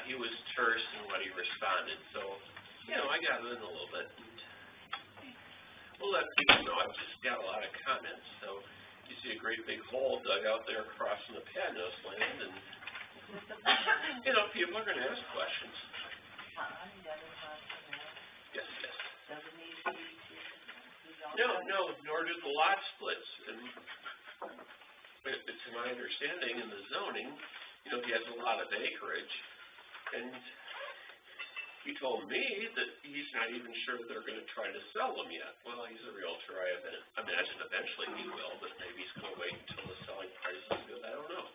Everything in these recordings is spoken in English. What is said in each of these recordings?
he was terse in what he responded. So, you know, I got in a little bit. We'll let people know. I've just got a lot of comments. So you see a great big hole dug out there across from the Padnos land, and you know, people are going to ask questions. Yes, yes. No, nor do the lot splits. And it's my understanding in the zoning, you know, he has a lot of acreage, and he told me that he's not even sure they're going to try to sell them yet. Well, he's a realtor. I imagine eventually he will, but maybe he's going to wait until the selling price is good. I don't know.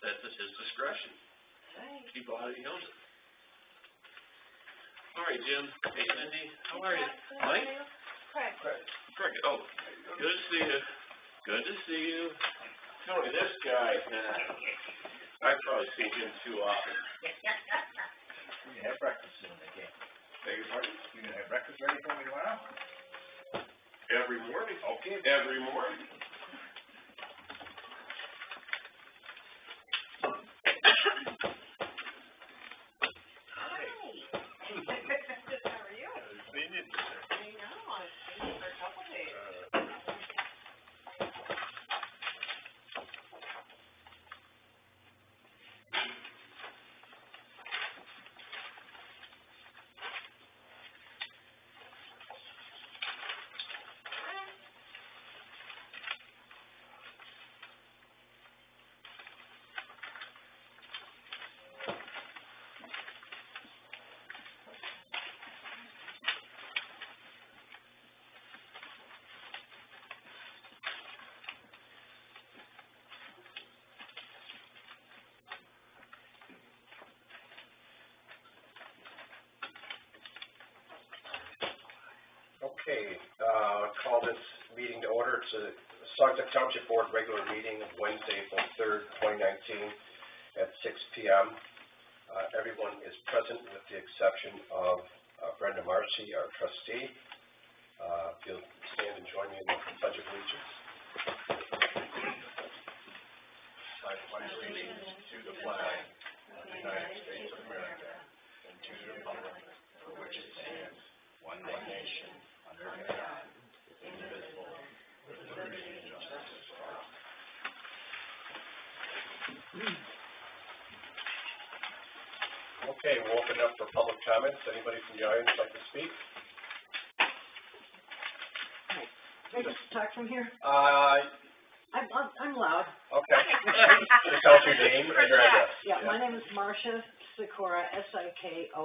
That's at his discretion. He bought it, he owns it. All right, Jim. Hey, Cindy. How are you? Mike? Craig. Oh, good to see you. Good to see you. Tony, this guy, I've probably seen him too often. We can have breakfast soon again. Beg your pardon? You can have breakfast ready for me tomorrow? Every morning. Okay. Every morning. Hi. How are you? I've seen you. I know. I've seen you for a couple days. Okay, call this meeting to order. It's a Saugatuck Township Board regular meeting of Wednesday, April 3rd, 2019 at 6 p.m. Everyone is present with the exception of Brenda Marcy, our trustee. If you'll stand and join me in the Pledge of Allegiance. I pledge allegiance to the flag of the United States of America and to the republic for which it stands, one nation, under God, indivisible, with liberty and justice for all. Okay, we'll open up for public comments. Anybody from the audience like to speak? Can I just talk from here? I'm loud. Okay. Just tell us your name and your address. Yeah, my name is Marcia Sikora, Sikora.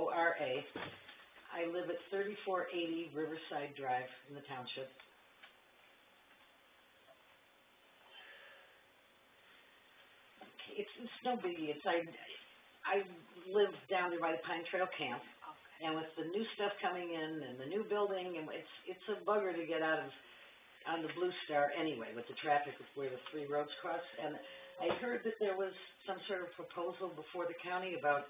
I live at 3480 Riverside Drive in the township. It's no biggie. I live down there by the Pine Trail Camp, and with the new stuff coming in and the new building, and it's a bugger to get out of on the Blue Star anyway with the traffic where the three roads cross. And I heard that there was some sort of proposal before the county about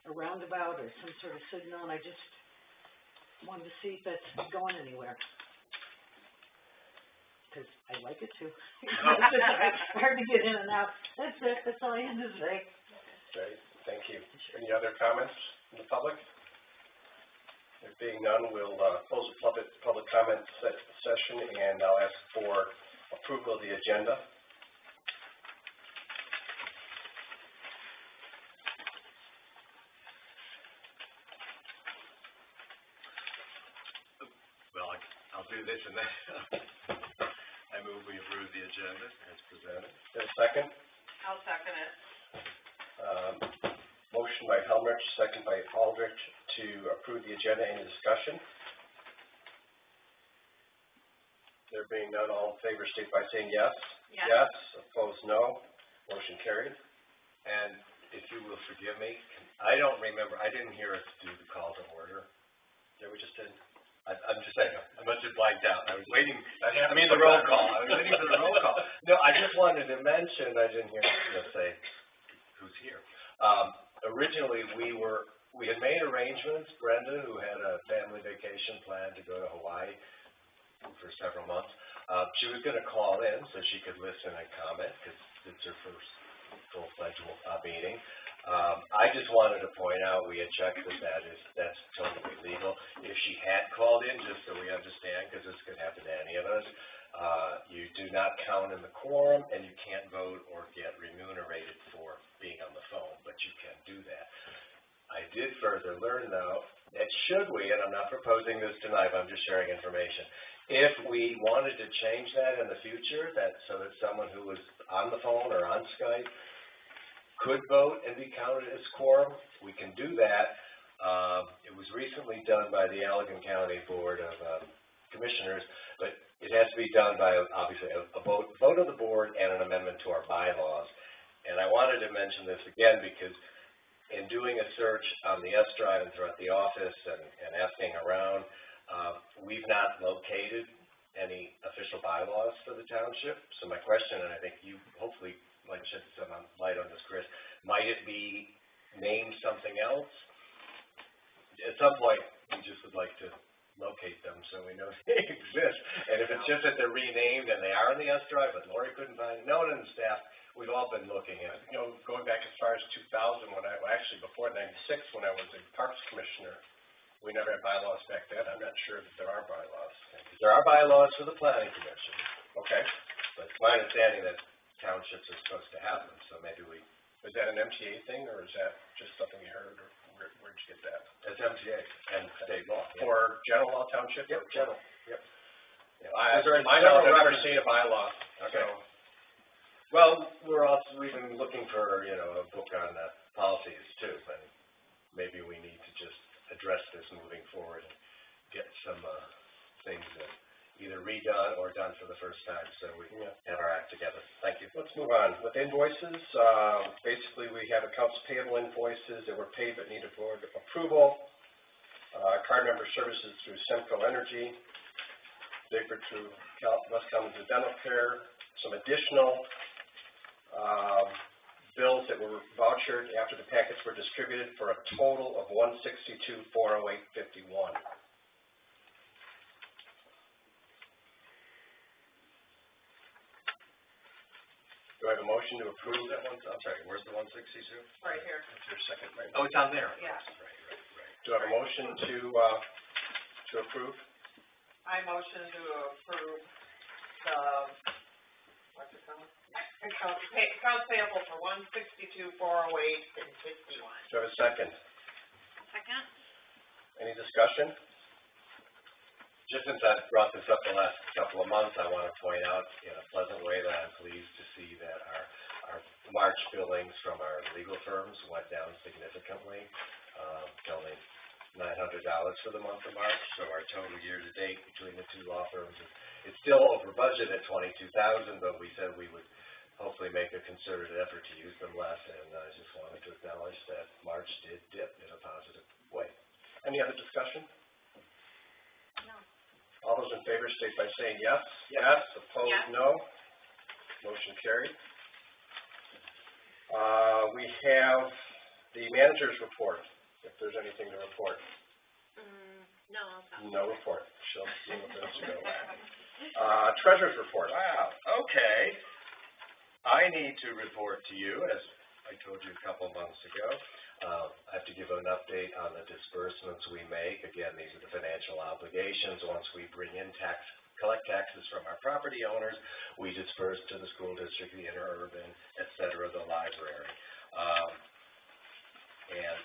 a roundabout or some sort of signal, and I just wanted to see if that's going anywhere. Because I like it too. It's hard to get in and out. That's it. That's all I had to say. Great. Thank you. Any other comments from the public? There being none, we'll close the public comment session, and I'll ask for approval of the agenda. Well, I'll do this and then I move we approve the agenda as presented. Is there a second? I'll second it. Motion by Helmrich, second by Aldrich to approve the agenda. Any discussion? There being none, all in favor state by saying yes. Yes. Yes. Opposed, no. Motion carried. And if you will forgive me, I don't remember, I didn't hear us do the call to order. Yeah, we just did. I'm just saying, I must have blanked out. I was waiting, the roll call. I was waiting for the roll call. No, I just wanted to mention, I didn't hear you say Who's here? Originally, we had made arrangements. Brenda, who had a family vacation planned to go to Hawaii for several months, she was going to call in so she could listen and comment because it's her first full-fledged meeting. I just wanted to point out, we had checked that's totally legal. If she had called in, just so we understand, because this could happen to any of us, you do not count in the quorum, and you can't vote or get remunerated for being on the phone, but you can do that. I did further learn, though, that should we, and I'm not proposing this tonight, I'm just sharing information, if we wanted to change that in the future, so that someone who was on the phone or on Skype could vote and be counted as quorum, we can do that. It was recently done by the Allegan County Board of Commissioners, but it has to be done by, obviously, a vote of the board and an amendment to our bylaws. And I wanted to mention this again because in doing a search on the S-Drive and throughout the office and asking around, we've not located any official bylaws for the township. So my question, and I think you hopefully might shed some light on this, Chris, might it be named something else? At some point, we just would like to locate them so we know they exist. And if it's just that they're renamed and they are in the S-Drive, but Lori couldn't find it, no one in the staff, we've all been looking at it. You know, going back as far as 2000, actually before 96, when I was a Parks Commissioner, we never had bylaws back then. I'm not sure that there are bylaws. There are bylaws for the planning commission. Okay. But it's my understanding that townships are supposed to have them, so maybe we... Is that an MTA thing, or is that just something you heard, or where'd you get that? It's MTA and state law. Yeah. For general law township? Yep, general. Yep. Yeah, I've never seen a bylaw. Okay. So. Well, we've been looking for, a book on policies too, and maybe we need to just address this moving forward and get some things either redone or done for the first time, so we have our act together. Thank you. Let's move on. With invoices, basically we have accounts payable invoices that were paid but needed board approval. Card member services through Semco Energy, Bickford through West Commons Dental Care, some additional bills that were vouchered after the packets were distributed for a total of $162,408.51. Do I have a motion to approve that one? I'm sorry, where's the 162? Right here. That's your second, right? Oh, it's on there. Yeah. Right. Do I have a motion to approve? I motion to approve the, what's it called? Accounts payable for $162,408.51. Do I have a second? Second. Any discussion? Just since I've brought this up the last couple of months, I want to point out in a pleasant way that I'm pleased to see that our March billings from our legal firms went down significantly. It's only $900 for the month of March, so our total year-to-date between the two law firms it's still over budget at $22,000, but we said we would hopefully make a concerted effort to use them less, and I just wanted to acknowledge that March did dip in a positive way. Any other discussion? No. All those in favor state by saying yes. Yes. Opposed, Yes. no. Motion carried. We have the manager's report, if there's anything to report. No. No report. She'll see what those go. Treasurer's report. Wow, okay. I need to report to you, as I told you a couple months ago, I have to give an update on the disbursements we make. Again, these are the financial obligations. Once we bring in collect taxes from our property owners, we disperse to the school district, the interurban, et cetera, the library. And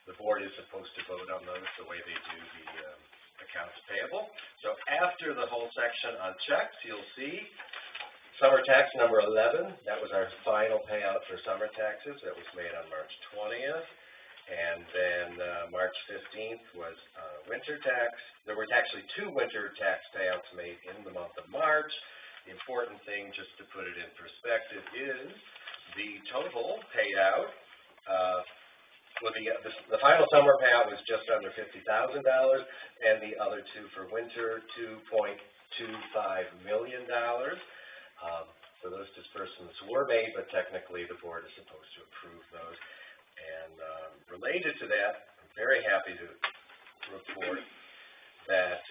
the board is supposed to vote on those the way they do the accounts payable. So after the whole section on checks, you'll see summer tax number 11, that was our final payout for summer taxes. That was made on March 20th. And then March 15th was winter tax. There was actually 2 winter tax payouts made in the month of March. The important thing, just to put it in perspective, is the total paid out. The final summer payout was just under $50,000, and the other 2 for winter, $2.25 million. So those disbursements were made, but technically the board is supposed to approve those. And related to that, I'm very happy to report that,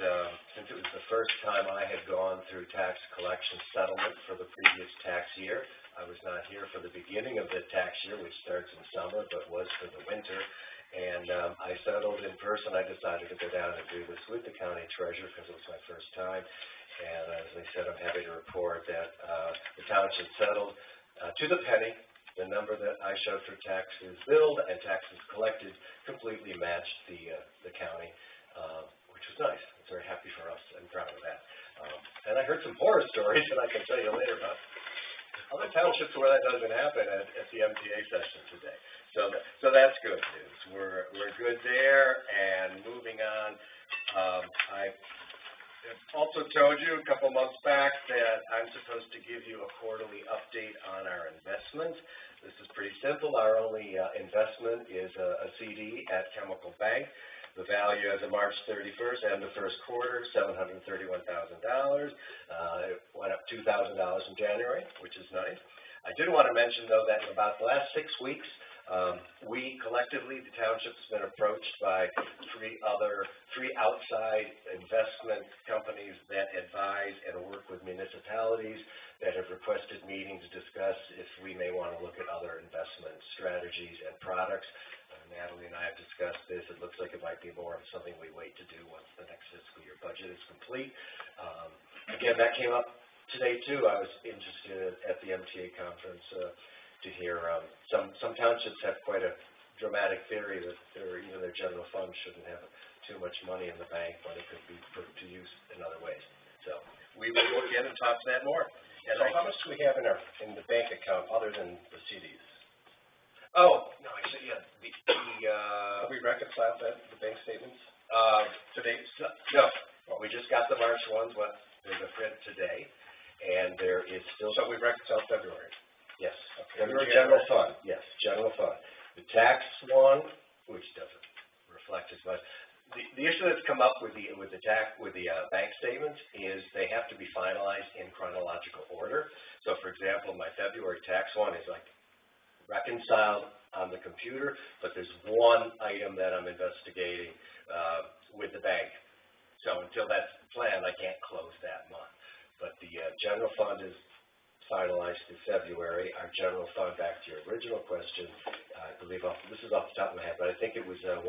since it was the first time I had gone through tax collection settlement for the previous tax year, I was not here for the beginning of the tax year, which starts in summer, but was for the winter. And I settled in person. I decided to go down and do this with the county treasurer because it was my first time. And as I said, I'm happy to report that the township settled to the penny. The number that I showed for taxes billed and taxes collected completely matched the county, which was nice. I was very happy for us and proud of that. And I heard some horror stories that I can tell you later about other townships where that doesn't happen at the MTA session today. So that's good news. We're good there. And moving on, I also told you a couple months back that I'm supposed to give you a quarterly update on our investment. This is pretty simple. Our only investment is a CD at Chemical Bank. The value as of March 31st and the first quarter, $731,000. It went up $2,000 in January, which is nice. I did want to mention, though, that in about the last 6 weeks, we collectively, the township's been approached by three outside investment companies that advise and work with municipalities that have requested meetings to discuss if we may want to look at other investment strategies and products. Natalie and I have discussed this. It looks like it might be more of something we wait to do once the next fiscal year budget is complete. Again, that came up today, too. I was interested at the MTA conference to hear some townships have quite a dramatic theory that even their general fund shouldn't have too much money in the bank when it could be put to use in other ways. So we will look in and talk to that more. And So how much do we have in the bank account other than the CDs? Oh, no, actually, yeah, Have we reconciled that, the bank statements? Today, no, we just got the March ones, but there's a print today, and there is still. So we reconciled February? Yes. Okay. February general fund, yes, general fund. The tax one, which doesn't reflect as much. The issue that's come up with the bank statements is they have to be finalized in chronological order. So, for example, my February tax one is like reconciled on the computer, but there's one item that I'm investigating with the bank. So until that's planned, I can't close that month. But the general fund is finalized in February. Our general fund, back to your original question, I believe, this is off the top of my head, but I think it was 1.2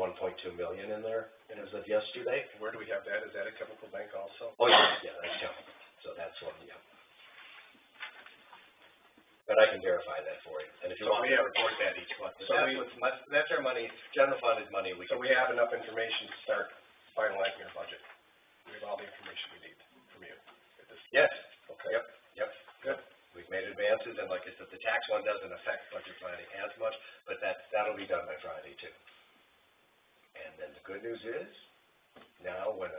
million in there, and it was of yesterday. Where do we have that? Is that a chemical bank also? Oh, yeah, that's chemical. So that's one, yeah. But I can verify that for you. And if you want me to report that each month. So That's our money, general fund is money we So can. we have enough information to start finalizing our budget? We have all the information we need from you at this? Yes. Okay. Yep. Good. We've made advances, and like I said, the tax one doesn't affect budget planning as much, but that'll be done by Friday too. And then the good news is, now when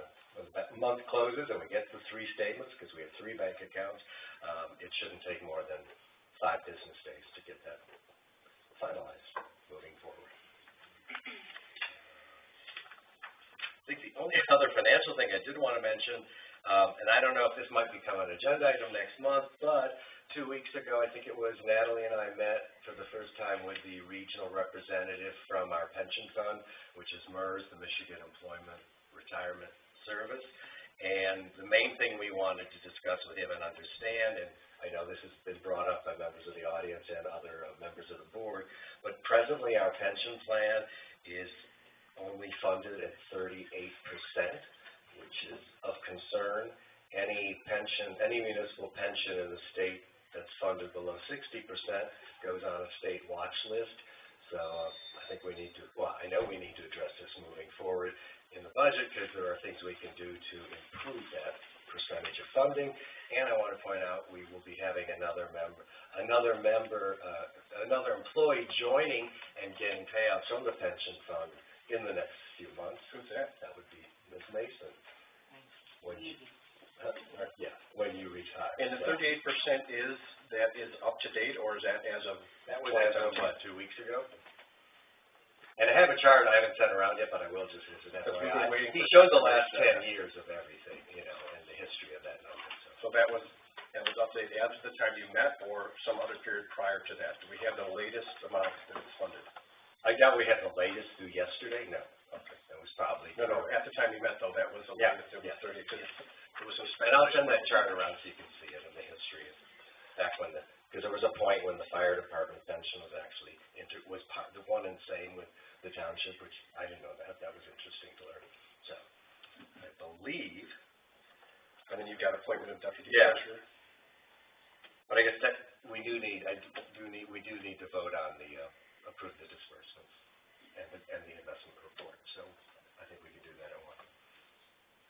that month closes and we get the 3 statements, because we have 3 bank accounts, it shouldn't take more than 5 business days to get that finalized moving forward. I think the only other financial thing I did want to mention, and I don't know if this might become an agenda item next month, but 2 weeks ago, I think it was, Natalie and I met for the first time with the regional representative from our pension fund, which is MERS, the Michigan Employment Retirement Service. And the main thing we wanted to discuss with him and understand, and I know this has been brought up by members of the audience and other members of the board, but presently our pension plan is only funded at 38%, which is of concern. Any municipal pension in the state that's funded below 60% goes on a state watch list. So I think we need to, I know we need to address this moving forward in the budget, because there are things we can do to improve that percentage of funding. And I want to point out, we will be having another employee joining and getting payouts from the pension fund in the next few months. Who's that? That would be Ms. Mason. When you retire. And the 38% is up to date, or is that as of? That was as of, 2 weeks ago? And I have a chart I haven't sent around yet, but I will just visit that. He shows the last 10 years of everything, and the history of that number. So that was updated as of the time you met, or some other period prior to that? Do we have the latest amount that it's funded? I doubt we had the latest through yesterday, no. Okay. That was probably. No, at the time you met, though, that was the believe Yeah, it was yeah. 30, because there was some And I'll speculation. send that chart around so you can see it in the history of back when because there was a point when the fire department pension was actually the one and same with the township, which I didn't know that. That was interesting to learn. So, I believe. And then you've got appointment of deputy Yeah. treasurer. But I guess that we do need to vote on the, approve the disbursements and the investment report. So I think we could do that at once.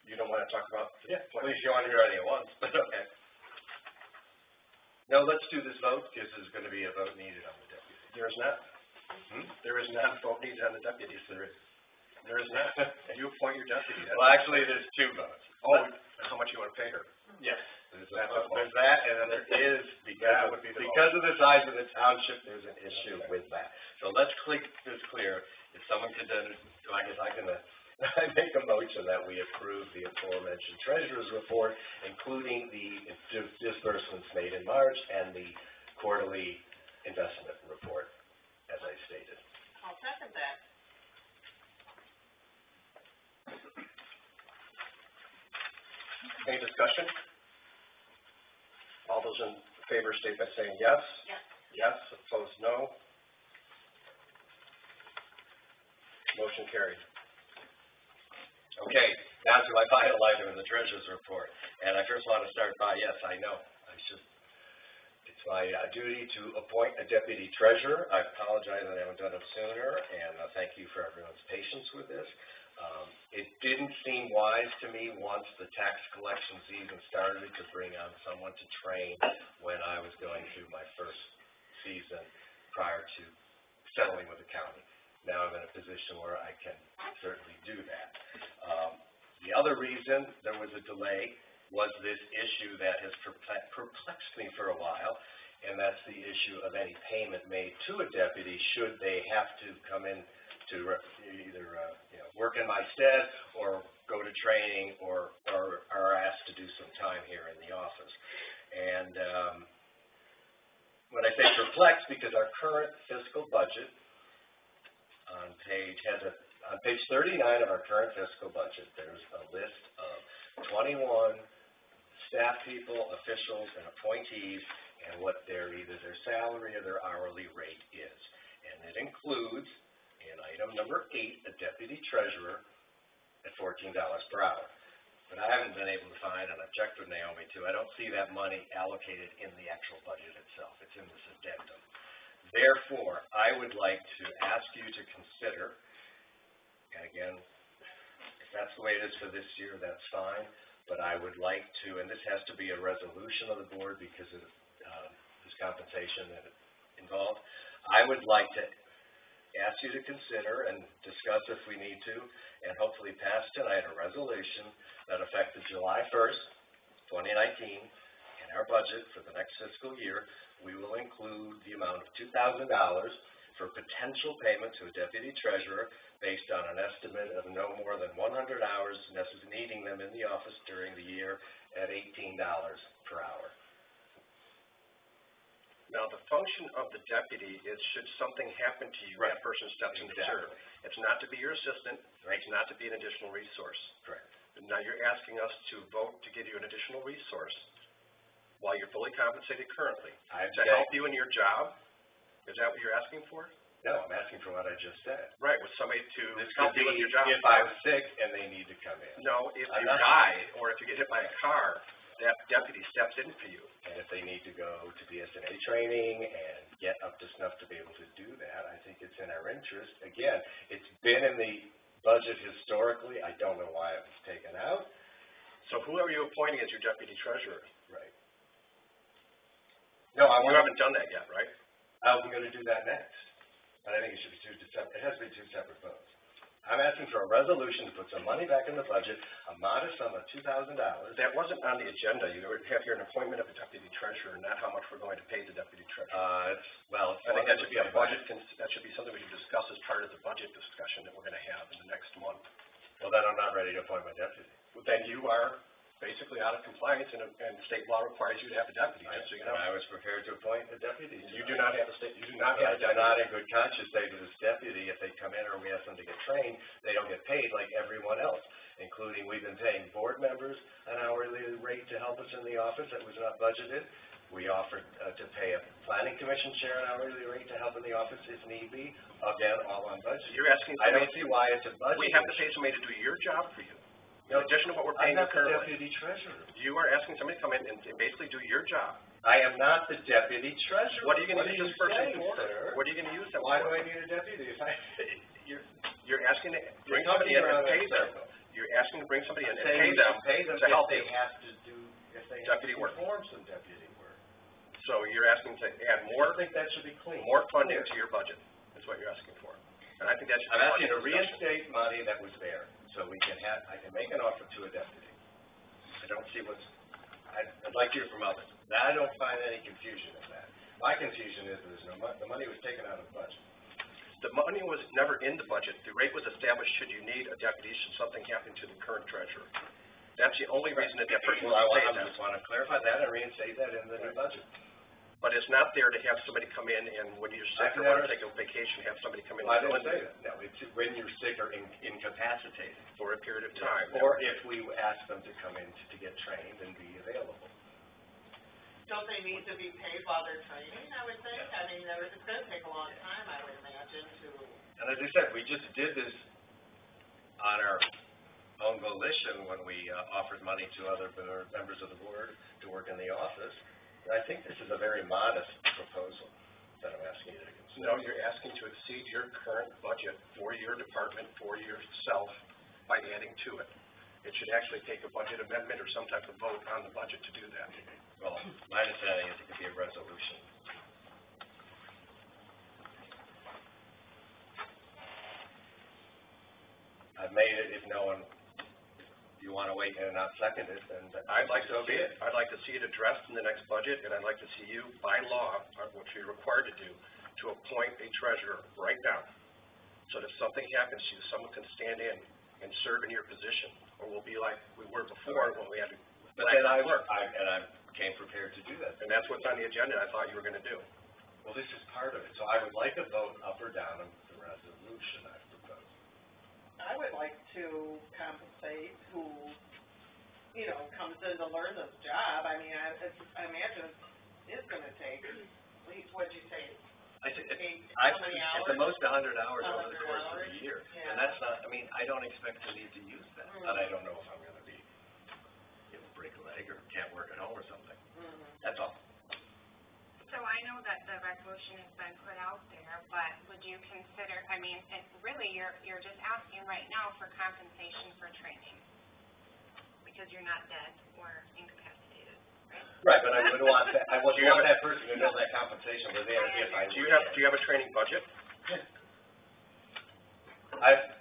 You don't want to talk about? the At appointment? least you want to hear it at once, but okay. No, let's do this vote because there's going to be a vote needed on the deputy. There is not. There is not a vote needed on the deputies. There is. There is not. You appoint your deputy. That's- Well, actually, there's two votes. Oh, how much you want to pay her? Yes. There's That's a vote. there's that, and then there is, That would be the vote. because of the size of the township, there's an issue with that. So let's click this clear. If someone could then, I guess I can, I make a motion that we approve the aforementioned treasurer's report, including the disbursements made in March and the quarterly investment report, as I stated. I'll second that. Any discussion? All those in favor state by saying yes. Yes. Yes, opposed no. Motion carried. Okay, now to my final item in the treasurer's report. And I first want to start by, yes, I know, it's my duty to appoint a deputy treasurer. I apologize that I haven't done it sooner, and thank you for everyone's patience with this. It didn't seem wise to me once the tax collection season started to bring on someone to train when I was going through my first season prior to settling with the county. Now I'm in a position where I can certainly do that. The other reason there was a delay was this issue that has perplexed me for a while, and that's the issue of any payment made to a deputy should they have to come in to either work in my stead or go to training or are asked to do some time here in the office. And when I say perplexed, because our current fiscal budget on page 39 of our current fiscal budget, there's a list of 21 staff people, officials, and appointees, and what either their salary or their hourly rate is. And it includes, in item number 8, a deputy treasurer at $14 per hour. But I haven't been able to find, and I've checked with Naomi too, I don't see that money allocated in the actual budget itself. It's in this addendum. Therefore, I would like to ask you to consider, and again, if that's the way it is for this year, that's fine, but I would like to, and this has to be a resolution of the board because of this compensation that is involved, I would like to ask you to consider and discuss if we need to, and hopefully pass tonight a resolution that effective July 1st, 2019, in our budget for the next fiscal year, we will include the amount of $2,000 for potential payment to a deputy treasurer based on an estimate of no more than 100 hours needing them in the office during the year at $18 per hour. Now, the function of the deputy is should something happen to you, that person steps in to serve. It's not to be your assistant. Right. It's not to be an additional resource. Correct. Now, you're asking us to vote to give you an additional resource while you're fully compensated currently. To help you in your job? Is that what you're asking for? No, I'm asking for what I just said. Right, with somebody to This help could you be with your job. if I'm sick and they need to come in. No, if I'm you not- die, or if you get hit by a car, that deputy steps in for you. And if they need to go to BSNA training and get up to snuff to be able to do that, I think it's in our interest. Again, it's been in the budget historically. I don't know why it was taken out. So who are you appointing as your deputy treasurer? Right. No, You haven't done that yet, right? I'm gonna do that next. But I think it should be it has to be two separate votes. I'm asking for a resolution to put some money back in the budget, a modest sum of $2,000. That wasn't on the agenda. You have here an appointment of a deputy treasurer, not how much we're going to pay the deputy treasurer. I I think that should be a budget, that should be something we should discuss as part of the budget discussion that we're gonna have in the next month. Well, then I'm not ready to appoint my deputy. Then you are basically out of compliance, and state law requires you to have a deputy, just so you know. And I was prepared to appoint a deputy. You do not have a state, you do not But have a I do deputy. not in good conscience say to this deputy, if they come in or we ask them to get trained, they don't get paid like everyone else, including we've been paying board members an hourly rate to help us in the office that was not budgeted. We offered to pay a planning commission chair an hourly rate to help in the office if need be, again, all on budget. You're asking I somebody, don't see why it's a budget. we have to pay somebody to do your job for you, in addition to what we're I'm paying you not the currently. deputy treasurer. You are asking somebody to come in and basically do your job. I am not the deputy treasurer. What are you gonna use this person saying, for? sir? What are you gonna use them for? Why do I need a deputy if I, You're asking to bring You're somebody in talking and around pay in them. circles. You're asking to bring somebody in and saying pay them if to help they you. have to do, if they have Deputy to work. perform some deputy work. So you're asking to add more, I think that should be clean. more funding to your budget, is what you're asking for. And I think that should be. I'm asking to funded discussion. reinstate money that was there, so we can have, I can make an offer to a deputy. I don't see what's, I'd like to hear from others. Now, I don't find any confusion in that. My confusion is there's no the money was taken out of the budget. The money was never in the budget. The rate was established should you need a deputy, should something happen to the current treasurer. That's the only reason that person Well, was I paid that. just want to clarify that and reinstate that in the new budget. But it's not there to have somebody come in and when you're sick or want to take a vacation, have somebody come in Well, I and fill didn't in say that. No, it's when you're sick or incapacitated. for a period of time. Or if we ask them to come in to get trained and be available. Don't they need to be paid while they're training, I would think? I mean, it's gonna take a long time, I would imagine, to. And as I said, we just did this on our own volition when we offered money to other members of the board to work in the office. And I think this is a very modest proposal that I'm asking you to consider. No, you're asking to exceed your current budget for your department, for yourself, by adding to it. It should actually take a budget amendment or some type of vote on the budget to do that. Well, my understanding is it could be a resolution. I've made it, if no one, if you want to wait and not second it, then I'd like to so be see it. it, I'd like to see it addressed in the next budget, and I'd like to see you, by law, which you're required to do, to appoint a treasurer right now. So that if something happens to you, someone can stand in and serve in your position, or we'll be like we were before when we had to. But then I came prepared to do that. And that's what's on the agenda, I thought you were gonna do. Well, this is part of it, so I would like a vote up or down on the resolution I've proposed. I would like to compensate who, you know, comes in to learn this job. I mean, I imagine it's gonna take, at least, what'd you say, I think, how many at hours? the most 100 hours over the 100 course of hours? a year. Yeah. And that's not, I mean, I don't expect to need to use that, but I don't know if I'm gonna be, break a leg or can't work at home or something. Mhm. That's all. So I know that the resolution has been put out there, but would you consider, I mean, it really, you're just asking right now for compensation for training, because you're not dead or incapacitated, right? Right, but I would want that, I would want that person to know that compensation was there if I. Do you have a training budget?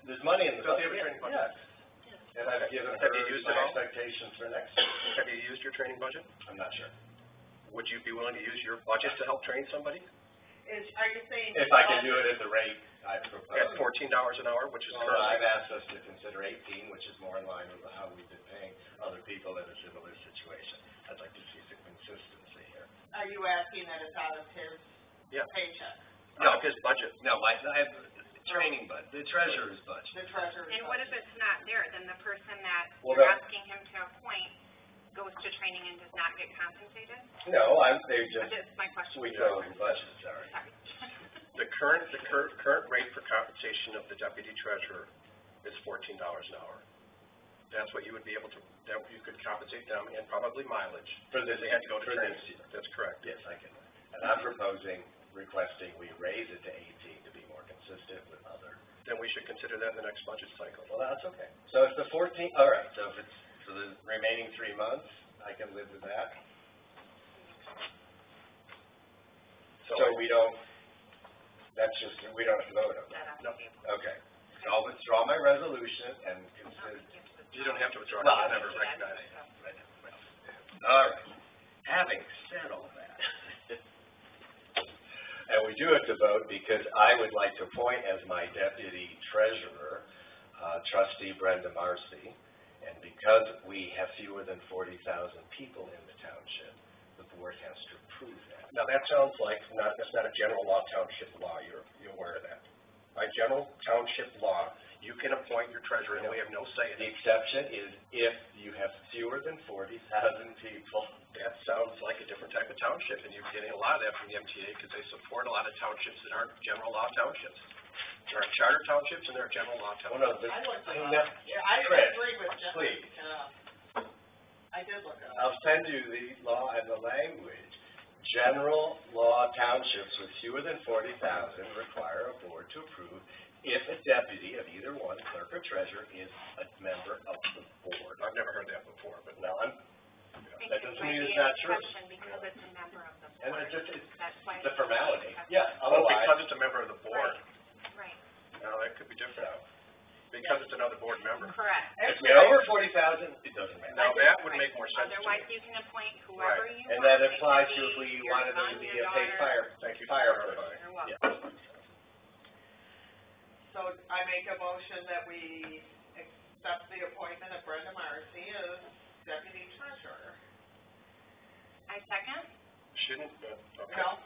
There's money in the Does he budget. have a training budget? Yes. And I've given her Have you used it my all? expectations for next year. Have you used your training budget? I'm not sure. Would you be willing to use your budget to help train somebody Are you saying? If I can do it at the rate I propose. at $14 an hour, which is Well, currently? I've asked us to consider 18, which is more in line with how we've been paying other people in a similar situation. I'd like to see some consistency here. Are you asking that it's out of his Yeah. paycheck, No, his budget. No, I have training budget, the treasurer's budget. the treasurer's? And what if budget? it's not there, then the person that Well, you're that- asking him to appoint goes to training and does not get compensated? No, they just, That's my question. we go over the budget, sorry. Sorry. The current rate for compensation of the deputy treasurer is $14 an hour. That's what you would be able to, that you could compensate them, and probably mileage. For this, They had to go to for training. this year. That's correct. Yes, I can. And I'm requesting we raise it to 18 to be more consistent with other. Then we should consider that in the next budget cycle. Well, that's okay. So it's the 14, all right, so if it's for the remaining 3 months, I can live with that. So we don't, that's just, we don't have to vote on that. That on No. the table. Okay. So I'll withdraw my resolution and consider, You don't have to withdraw, Well, you never recognize. all right. Having said all that, and we do have to vote because I would like to appoint as my deputy treasurer, trustee Brenda Marcy, and because we have fewer than 40,000 people in the township, the board has to approve that. Now, that sounds like, that's not a general law township law, you're aware of that. By general township law, you can appoint your treasurer, and we have no say in The it. exception is if you have fewer than 40,000 people. That sounds like a different type of township, and you're getting a lot of that from the MTA, because they support a lot of townships that aren't general law townships. There are charter townships, and there are general law Oh, townships. no, this, I looked it no, up. Yeah, I Chris, agree with Jeff. please. I did look it up. I'll send you the law and the language. General law townships with fewer than 40,000 require a board to approve if a deputy of either one, clerk or treasurer, is a member of the board. I've never heard that before, but Now, that It doesn't might mean be it's an not true. exception because it's a member of the And board. it's just, it's That's why. the formality. That's- Yeah, oh, otherwise, because it's a member of the board. Right, No, that could be different. Because it's another board member. correct. if you're over 40,000, it doesn't matter. Now, that would make more sense to Otherwise, me. you can appoint whoever you want. And that It applies could to if be we your wanted them son, to be your a paid daughter. fire person. You're welcome. Yeah. So I make a motion that we accept the appointment of Brenda Marcy as deputy treasurer. I second. Shouldn't, okay. No?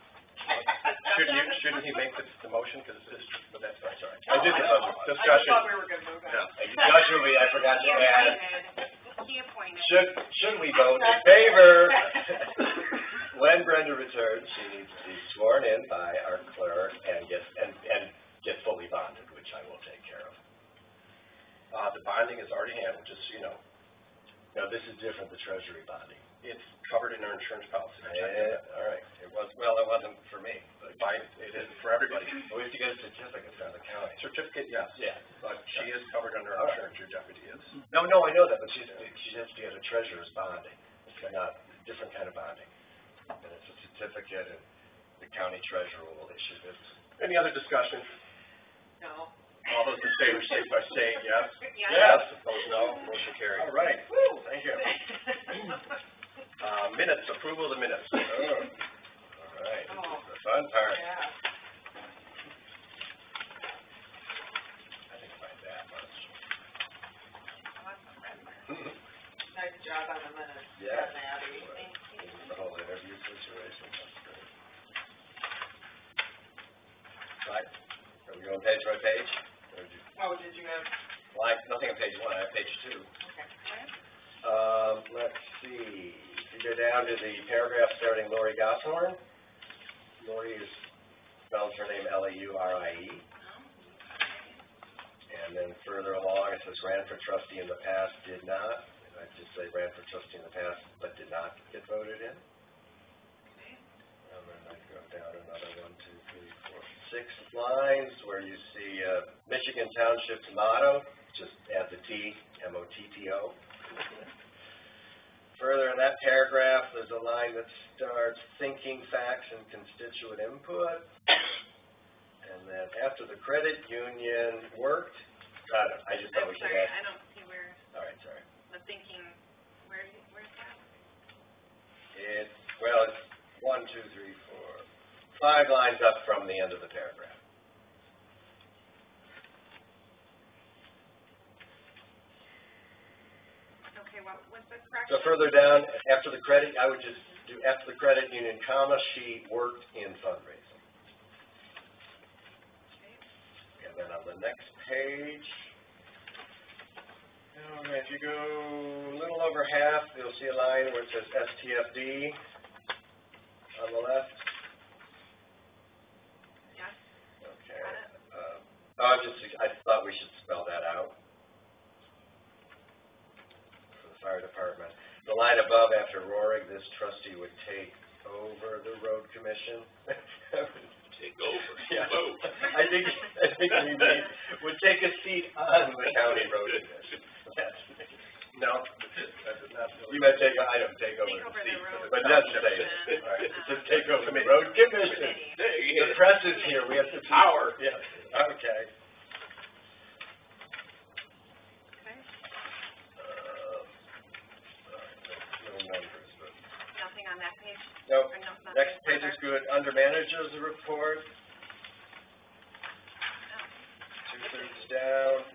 Shouldn't he make the motion, because it's, but that's, I'm sorry. Oh, I did this know. other I just discussion. thought we were gonna move on. Yeah. And discussion, I forgot He to add, appointed. He appointed. should we vote in favor? When Brenda returns, she needs to be sworn in by our clerk and get fully bonded, which I will take care of. The bonding is already handled, just so you know. Now, this is different, the treasury bonding. It's covered in our insurance policy. Yeah, all right. It wasn't for me, but It is for everybody. we have to get a certificate from the county. Certificate, yes. Yeah. But she is covered under All our right. insurance, your deputy is. No, I know that, but she has to get a treasurer's bonding. It's not, different kind of bonding. And it's a certificate, and the county treasurer will issue this. Any other discussion? No. All those in favor, say by saying yes. Yes. Opposed, no. Motion carried. All right. Woo. Thank you. Minutes, approval of the minutes. Oh, all right, this Oh. is the fun part. Yeah. I didn't find that much. Nice job on the minutes. Yeah. Maddie. Thank you. The whole interview situation, that's great. Right, are we going page by page? Or did you, Oh, did you have, well, I have nothing on page 1, I have page 2. okay. Let's see, if you go down to the paragraph starting Lori Gosshorn. Lori spells her name L-A-U-R-I-E. And then further along, it says ran for trustee in the past, did not. I just say ran for trustee in the past, but did not get voted in. And then I go down another 1, 2, 3, 4, 6 lines where you see, Michigan Township's motto, just add the T, M-O-T-T-O. Further in that paragraph, there's a line that starts thinking facts and constituent input. And then after the credit union worked, I just thought we should add. I don't see where All right, sorry. the thinking, where's that? It's 1, 2, 3, 4, 5 lines up from the end of the paragraph. Okay, what was the correction? So further down, after the credit, I would just do after the credit union, comma, she worked in fundraising. And then on the next page, if you go a little over half, you'll see a line where it says STFD on the left. Yes. Okay. Got it. I thought we should spell that out for the fire department. The line above after Rohrig, this trustee would take over the road commission. Take over. Yeah. Vote. I think we would take a seat on the county road commission. No, that does not. You might take over the Take over the seat, road but not to say it. commission. All right, just take over the road commission. Committee. The press is here, we have to. Power. Yeah, okay. Okay. No numbers, but. Nothing on that page? Nope. Or no, nothing Next page is further? good. Under managers report, Oh. 2/3 down.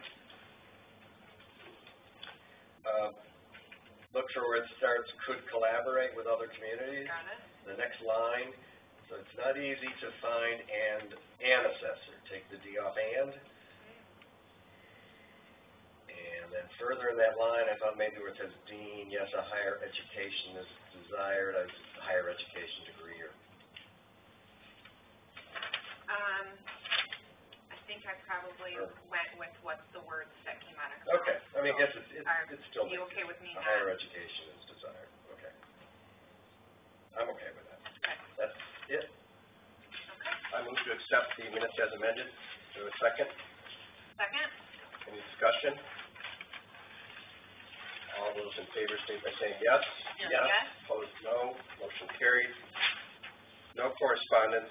for where it starts, could collaborate with other communities. Got it? The next line, so it's not easy to find and an assessor. Take the D off and. And then further in that line, I thought maybe where it says dean, yes, a higher education is desired, a higher education degree or. I think I probably went with what's the words that came out of. Okay, I mean, I guess it's still. You okay with me A not? higher education is desired, okay. I'm okay with that. Okay. That's it. Okay. I move to accept the minutes as amended. Do a second. Second? Any discussion? All those in favor state by saying yes. Yes. Opposed, no. Motion carried. No correspondence,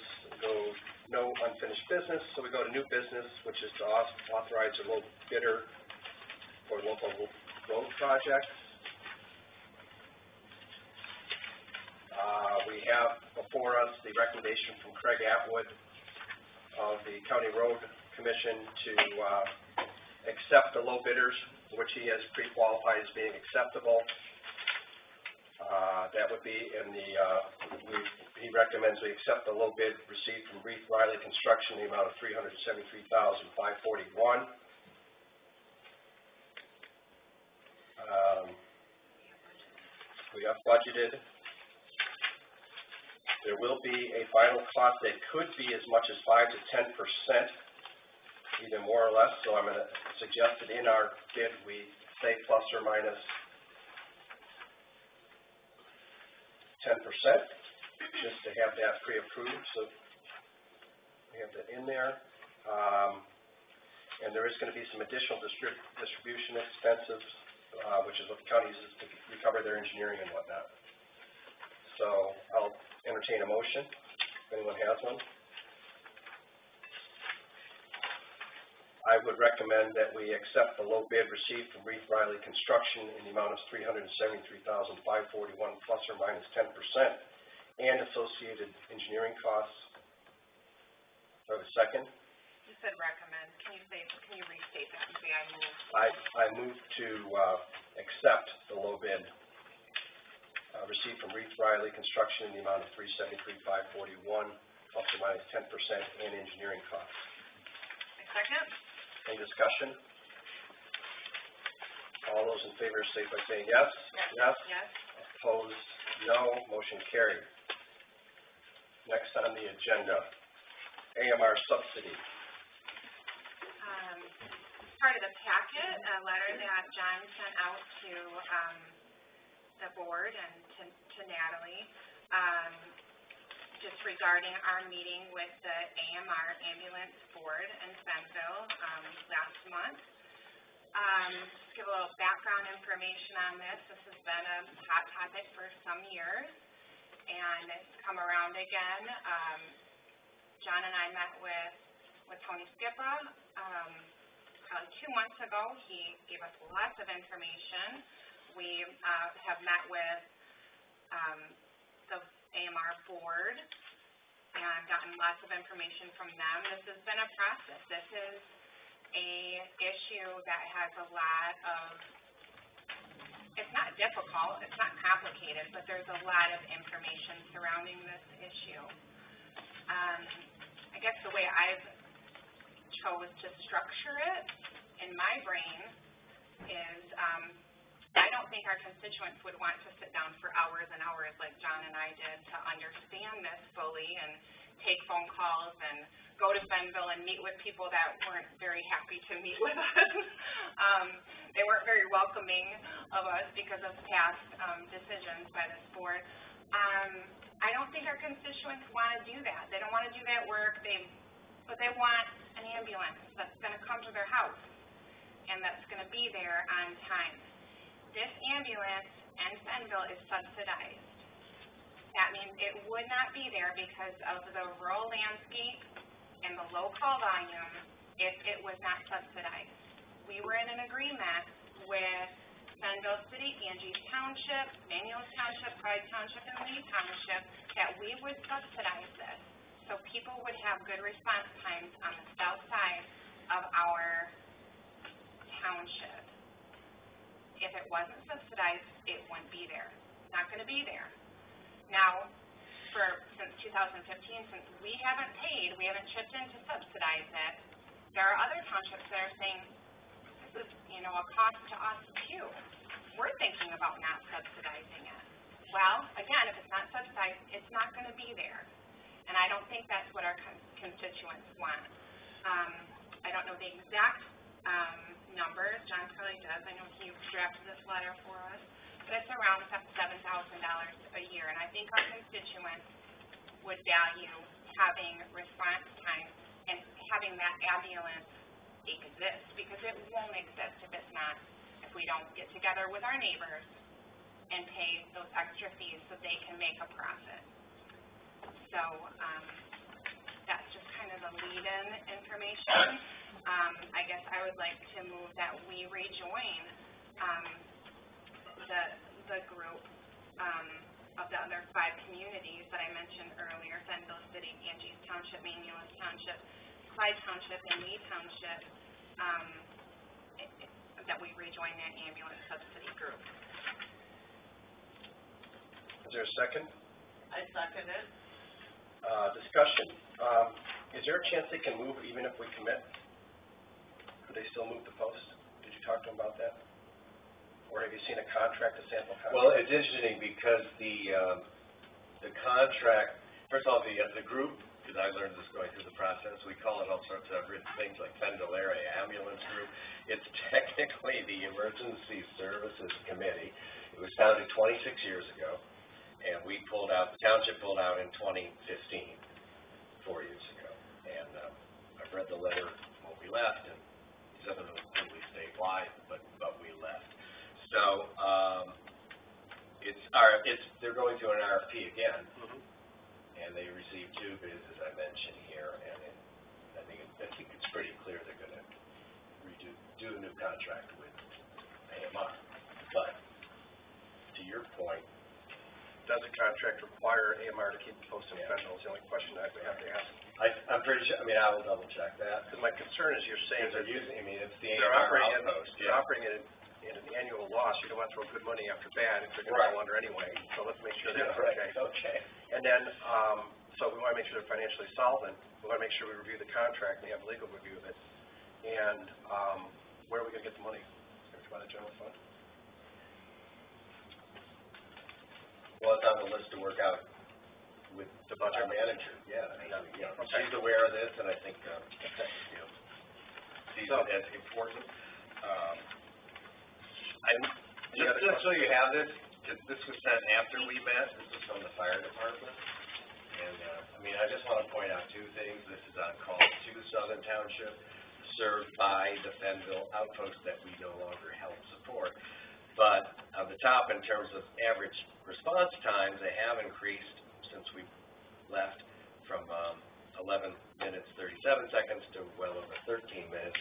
no unfinished business, so we go to new business, which is to authorize a low bidder for local road projects. We have before us the recommendation from Craig Atwood of the County Road Commission to accept the low bidders, which he has pre-qualified as being acceptable. That would be in the, he recommends we accept the low bid received from Reeve Riley Construction in the amount of $373,541. We have budgeted. There will be a final cost that could be as much as 5 to 10%, either more or less. So I'm going to suggest that in our bid we say plus or minus 10%, just to have that pre-approved. So we have that in there. And there is going to be some additional distribution expenses, which is what the county uses to recover their engineering and whatnot. So I'll entertain a motion, if anyone has one. I would recommend that we accept the low bid received from Reeve Riley Construction in the amount of $373,541 plus or minus 10% and associated engineering costs. Do I have a second? You said recommend. Can you restate that and say I move? I move to accept the low bid received from Reeve Riley Construction in the amount of $373,541 plus or minus 10% and engineering costs. Second? Any discussion? All those in favor say by saying yes. Yes. Yes. Opposed, no. Motion carried. Next on the agenda, AMR subsidy. Part of the packet, a letter that John sent out to the board and to Natalie, just regarding our meeting with the AMR Ambulance Board in Fenville last month. Just give a little background information on this. This has been a hot topic for some years, and it's come around again. John and I met with Tony Skippa probably 2 months ago. He gave us lots of information. We have met with the AMR board and gotten lots of information from them. This has been a process. This is a issue that has a lot of, it's not difficult, it's not complicated, but there's a lot of information surrounding this issue. I guess the way I've chose to structure it in my brain is I don't think our constituents would want to sit down for hours and hours like John and I did to understand this fully and take phone calls and go to Fenville and meet with people that weren't very happy to meet with us. They weren't very welcoming of us because of past decisions by this board. I don't think our constituents want to do that. They don't want to do that work, but they want an ambulance that's going to come to their house and that's going to be there on time. This ambulance in Fenville is subsidized. That means it would not be there because of the rural landscape and the low call volume if it was not subsidized. We were in an agreement with Fenville City, Angeles Township, Manuel Township, Pride Township, and Lee Township that we would subsidize this so people would have good response times on the south side of our township. If it wasn't subsidized, it wouldn't be there. It's not gonna be there. Now, since 2015, since we haven't paid, we haven't chipped in to subsidize it, there are other townships that are saying, this is, a cost to us too. We're thinking about not subsidizing it. Well, again, if it's not subsidized, it's not gonna be there. And I don't think that's what our constituents want. I don't know the exact, numbers, John probably does, I know he drafted this letter for us, but it's around $7,000 a year, and I think our constituents would value having response time and having that ambulance exist, because it won't exist if we don't get together with our neighbors and pay those extra fees so they can make a profit. So, that's just kind of the lead-in information. I guess I would like to move that we rejoin, the group, of the other 5 communities that I mentioned earlier, Fenville City, Angie's Township, Mamulus Township, Clyde Township, and Lee Township, that we rejoin that ambulance subsidy group. Is there a second? I second it. Discussion. Is there a chance they can move even if we commit? Could they still move the post? Did you talk to them about that? Or have you seen a contract, a sample contract? Well, it's interesting because the contract, first of all, the group, because I learned this going through the process, we call it all sorts of things like Fenville Area Ambulance Group. It's technically the Emergency Services Committee. It was founded 26 years ago, and the township pulled out in 2015, 4 years ago. And I've read the letter when we left, and some of them completely statewide, but we left. So, they're going through an RFP again, and they received 2 bids, as I mentioned here, and I think it's pretty clear they're gonna do a new contract with AMR. But, to your point, does the contract require AMR to keep the post in Fenville? Is the only question I have to ask. I'm pretty sure, I will double check that. Because my concern is you're saying Because they're using, it's the they're AMR operating outpost, they're operating in an annual loss. You don't want to throw good money after bad if they're going to go under anyway. So let's make sure they're okay. Okay. And then, so we want to make sure they're financially solvent. We want to make sure we review the contract and they have legal review of it. And where are we going to get the money? By the general fund? Well, it's on the list to work out with The budget manager. Yeah, Okay. she's aware of this, and I think, sees it as important. Just so you have this, because this was sent after we met, this was from the fire department. And, I just want to point out 2 things. This is on call to Southern Township, served by the Fenville outpost that we no longer help support. But on the top, in terms of average response times, they have increased since we left from 11 minutes 37 seconds to well over 13 minutes.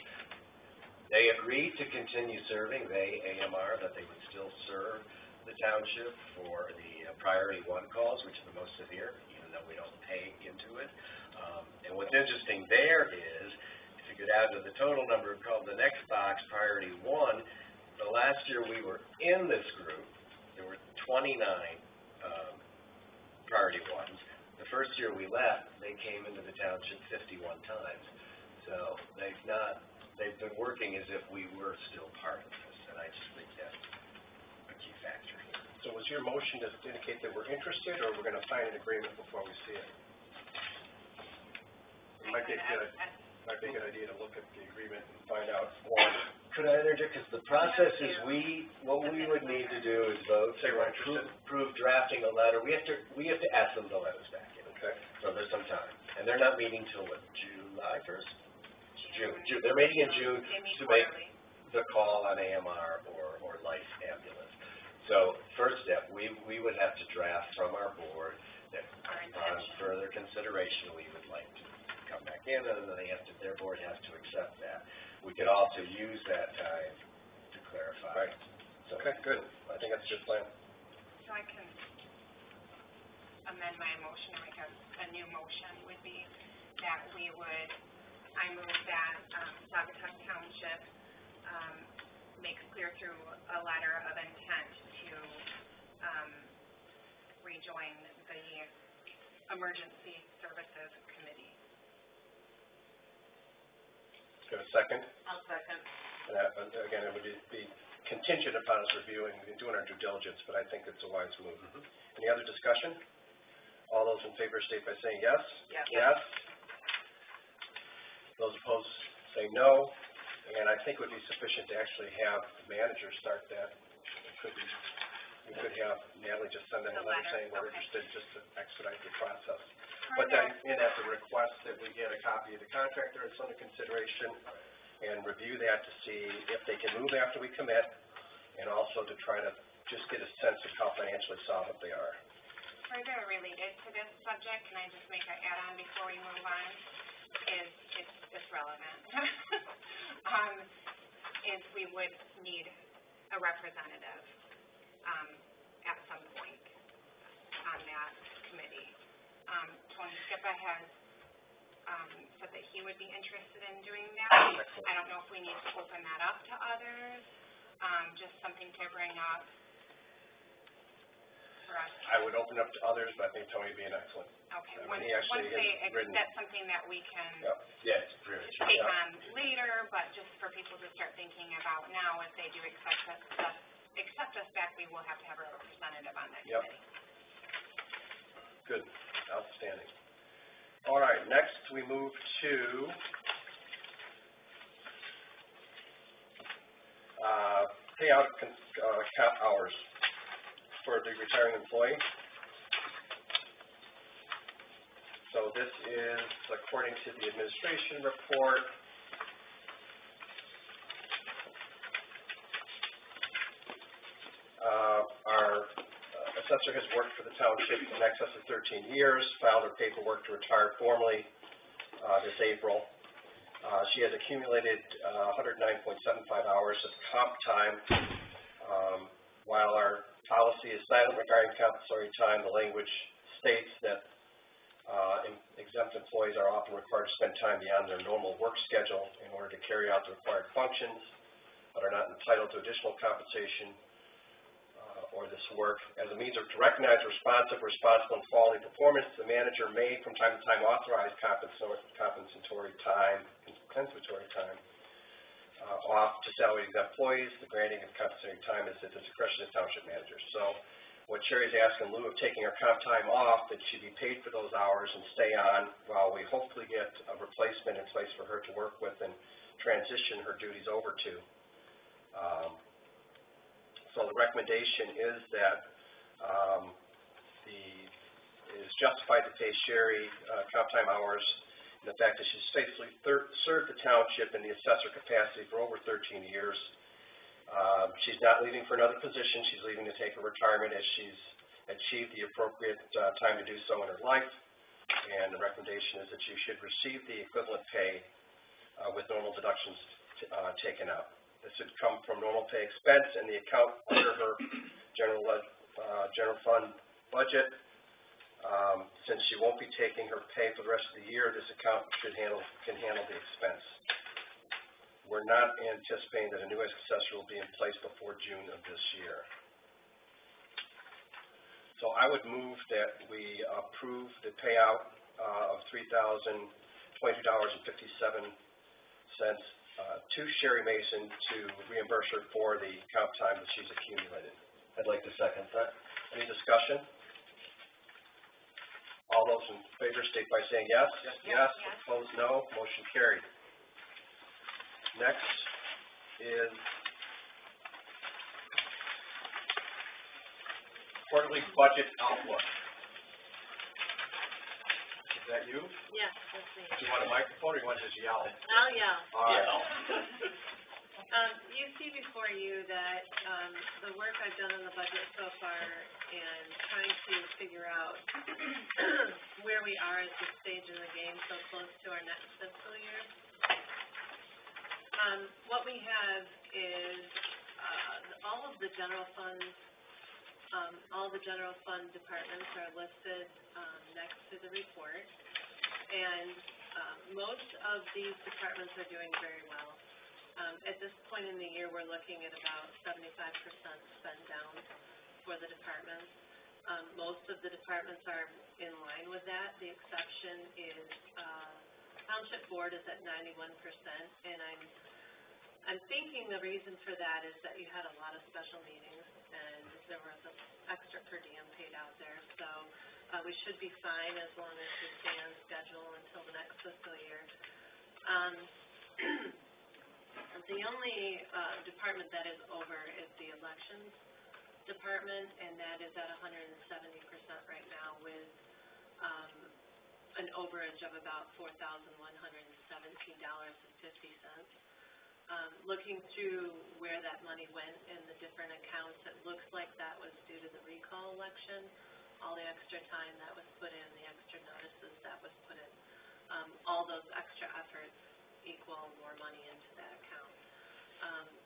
They agreed to continue serving, AMR, that they would still serve the township for the priority 1 calls, which are the most severe, even though we don't pay into it. And what's interesting there is, if you could add to the total number of calls, the next box, priority 1, the last year we were in this group, there were 29 priority 1s. The first year we left, they came into the township 51 times. So they've been working as if we were still part of this, and I just think that's a key factor here. So was your motion to indicate that we're interested, or we're going to sign an agreement before we see it? It might be a good idea to look at the agreement and find out more. Could I interject? Because the process is what we would need to do is vote Say to we're interested. approve drafting a letter. We have to ask them to let us back in. Okay. So there's some time. And they're not meeting till what, July 1st? June. They're meeting in June to make the call on AMR or life ambulance. So first step, we would have to draft from our board that upon further consideration, we would like to come back in, and then their board has to accept that. We could also use that time to clarify. Right. Okay, good. I think that's a good plan. So I can amend my motion and make a new motion would be that I move that Saugatuck Township makes clear through a letter letter of intent to, rejoin the Emergency Services Committee. Do you have a second? I'll second. Again, it would be contingent upon us reviewing and doing our due diligence, but I think it's a wise move. Any other discussion? All those in favor state by saying yes. Yes. Yes. Those opposed say no, and I think it would be sufficient to actually have the manager start that. We could have Natalie just send them a letter saying we're interested, just to expedite the process. But then, in as a request that we get a copy of the contract there, it's under consideration, and review that to see if they can move after we commit, and also to try to just get a sense of how financially solvent they are. Further related to this subject, can I just make an add-on before we move on? It's relevant. Is we would need a representative, at some point on that committee. Tony Skippa has, said that he would be interested in doing that. Excellent. I don't know if we need to open that up to others, just something to bring up for us. I would open up to others, but I think Tony would be an excellent. Okay, I mean, once he actually they, has written- that's something that we can Yep. Yeah, it's pretty much. take on later, but just for people to start thinking about now, if they do accept us back, we will have to have a representative on that Yep. committee. Good, outstanding. All right, next we move to payout cap hours for the retiring employee. So this is according to the administration report. Our assessor has worked for the township in excess of 13 years, filed her paperwork to retire formally this April. She has accumulated 109.75 hours of comp time. While our policy is silent regarding compensatory time, the language states that exempt employees are often required to spend time beyond their normal work schedule in order to carry out the required functions, but are not entitled to additional compensation or this work. As a means to recognize responsible, and quality performance, the manager may, from time to time, authorize compensatory time off to salary exempt employees. The granting of compensatory time is at the discretion of the township manager. So, what Sherry's asking, in lieu of taking her comp time off, that she be paid for those hours and stay on while we hopefully get a replacement in place for her to work with and transition her duties over to. So the recommendation is that it is justified to pay Sherry comp time hours, and the fact that she's faithfully served the township in the assessor capacity for over 13 years. She's not leaving for another position. She's leaving to take a retirement as she's achieved the appropriate time to do so in her life. And the recommendation is that she should receive the equivalent pay with normal deductions taken out. This would come from normal pay expense and the account under her general fund budget. Since she won't be taking her pay for the rest of the year, this account can handle the expense. We're not anticipating that a new assessor will be in place before June of this year. So I would move that we approve the payout of $3,022.57 to Sherry Mason to reimburse her for the comp time that she's accumulated. I'd like to second that. Any discussion? All those in favor state by saying yes. Yes. Opposed, no. Motion carried. Next is quarterly budget outlook. Is that you? Yes, that's me. Do you want a microphone or you want to just yell? I'll yell. All right. You see before you that, the work I've done on the budget so far and trying to figure out where we are at this stage in the game so close to our next fiscal year. What we have is, all of the general funds, all the general fund departments are listed, next to the report. And, most of these departments are doing very well. At this point in the year, we're looking at about 75% spend down for the departments. Most of the departments are in line with that. The exception is, Township Board is at 91%, and I'm thinking the reason for that is that you had a lot of special meetings, and there was an extra per diem paid out there, so, we should be fine as long as we stay on schedule until the next fiscal year. The only, department that is over is the elections department, and that is at 170% right now with, an overage of about $4,117.50. Looking through where that money went in the different accounts, it looks like that was due to the recall election, all the extra time that was put in, the extra notices that was put in. All those extra efforts equal more money into that account,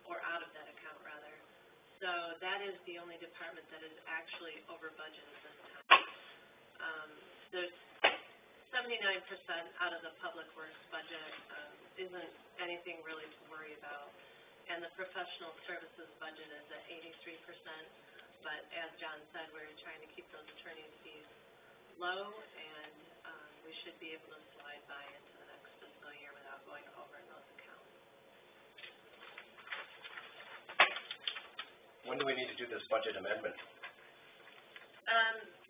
or out of that account rather. So that is the only department that is actually over budget at this time. There's 79% out of the public works budget, isn't anything really to worry about. And the professional services budget is at 83%, but as John said, we're trying to keep those attorney's fees low, and, we should be able to slide by into the next fiscal year without going over in those accounts. When do we need to do this budget amendment?